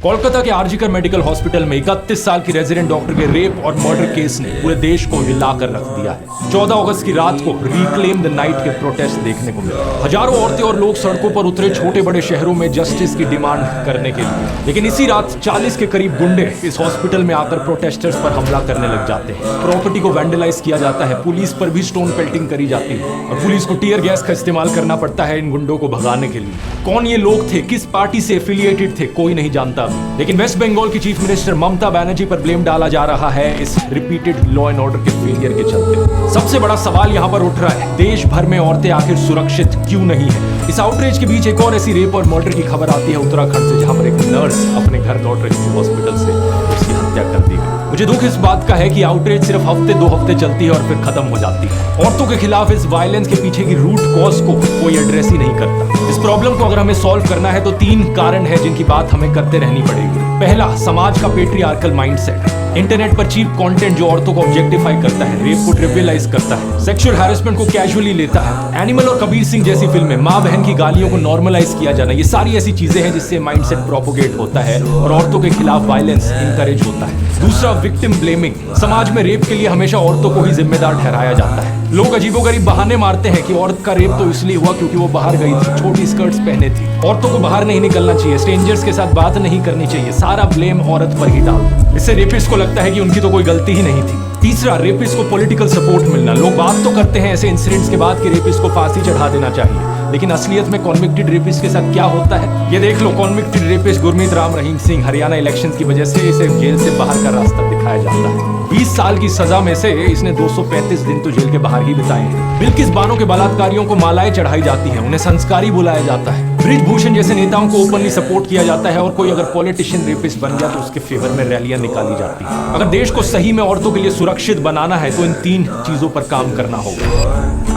कोलकाता के RG Kar medical hospital में 31 साल की रेजिडेंट डॉक्टर के रेप और मर्डर केस ने पूरे देश को हिलाकर रख दिया है। 14 अगस्त की रात को रिक्लेम द नाइट के प्रोटेस्ट देखने को मिले। हजारों औरतें और लोग सड़कों पर उतरे छोटे बड़े शहरों में जस्टिस की डिमांड करने के लिए। लेकिन इसी रात 40 के करीब गुंडे इस हॉस्पिटल में आकर प्रोटेस्टर्स पर हमला करने लग जाते हैं। प्रॉपर्टी को वैंडलाइज किया जाता है, पुलिस पर भी स्टोन पेल्टिंग करी जाती है और पुलिस को टीयर गैस का इस्तेमाल करना पड़ता है इन गुंडों को भगाने के लिए। कौन ये लोग थे, किस पार्टी से एफिलिएटेड थे, कोई नहीं जानता। लेकिन वेस्ट बंगाल की चीफ मिनिस्टर ममता बनर्जी पर ब्लेम डाला जा रहा है इस रिपीटेड लॉ एंड ऑर्डर के फेलियर के चलते। सबसे बड़ा सवाल यहाँ पर उठ रहा है, देश भर में औरतें आखिर सुरक्षित क्यों नहीं है। इस आउटरीच के बीच एक और ऐसी रेप और मर्डर की खबर आती है उत्तराखंड से, जहां पर एक नर्स अपने घर लौट रही थी हॉस्पिटल से, उसकी हत्या कर दी गई। मुझे दुख इस बात का है कि आउटरीच सिर्फ हफ्ते 2 हफ्ते चलती है और फिर खत्म हो जाती है। औरतों के खिलाफ इस वायलेंस के पीछे की रूट कॉज को कोई एड्रेस ही नहीं करता। इस प्रॉब्लम को अगर हमें सॉल्व करना है तो 3 कारण है जिनकी बात हमें करते रहनी पड़ेगी। पहला, समाज का पेट्रियार्कल माइंडसेट। इंटरनेट पर चीप कंटेंट जो औरतों को ऑब्जेक्टिफाई करता है, रेप को ट्रिवियलाइज करता है, सेक्सुअल हैरेसमेंट को कैजुअली लेता है। एनिमल और कबीर सिंह जैसी फिल्में, माँ बहन की गालियों को नॉर्मलाइज किया जाना, ये सारी ऐसी चीजें हैं जिससे माइंडसेट प्रोपोगेट होता है और औरतों के खिलाफ वायलेंस इंकरेज होता है। दूसरा, विक्टिम ब्लेमिंग। समाज में रेप के लिए हमेशा औरतों को ही जिम्मेदार ठहराया जाता है। लोग अजीबोगरीब बहाने मारते हैं कि औरत का रेप तो इसलिए हुआ क्योंकि वो बाहर गई थी, छोटी स्कर्ट्स पहने थी। औरतों को बाहर नहीं निकलना चाहिए, स्ट्रेंजर्स के साथ बात नहीं करनी चाहिए, सारा ब्लेम औरत पर ही डाल दो। इससे रेपिस्ट को लगता है कि उनकी तो कोई गलती ही नहीं थी। तीसरा, रेपिस्ट को पॉलिटिकल सपोर्ट मिलना। लोग बात तो करते हैं ऐसे इंसिडेंट्स के बाद कि रेपिस्ट को फांसी चढ़ा देना चाहिए, लेकिन असलियत में कॉन्विक्टेड रेपिस्ट के साथ क्या होता है ये देख लो। Convicted rapist Gurmeet Ram Rahim Singh, Haryana elections की वजह से इसे जेल से बाहर का रास्ता दिखाया जाता है। 20 साल की सजा में से इसने 235 दिन तो जेल के बाहर ही बिताए हैं। बिल्किस बानो के बलात्कारियों को मालाएं चढ़ाई जाती हैं, उन्हें संस्कारी बुलाया जाता है। ब्रिजभूषण जैसे नेताओं को ओपनली सपोर्ट किया जाता है और कोई अगर पॉलिटिशियन रेपिस्ट बन गया तो उसके फेवर में रैलियां निकाली जाती हैं। अगर देश को सही में औरतों के लिए सुरक्षित बनाना है तो इन 3 चीजों पर काम करना होगा।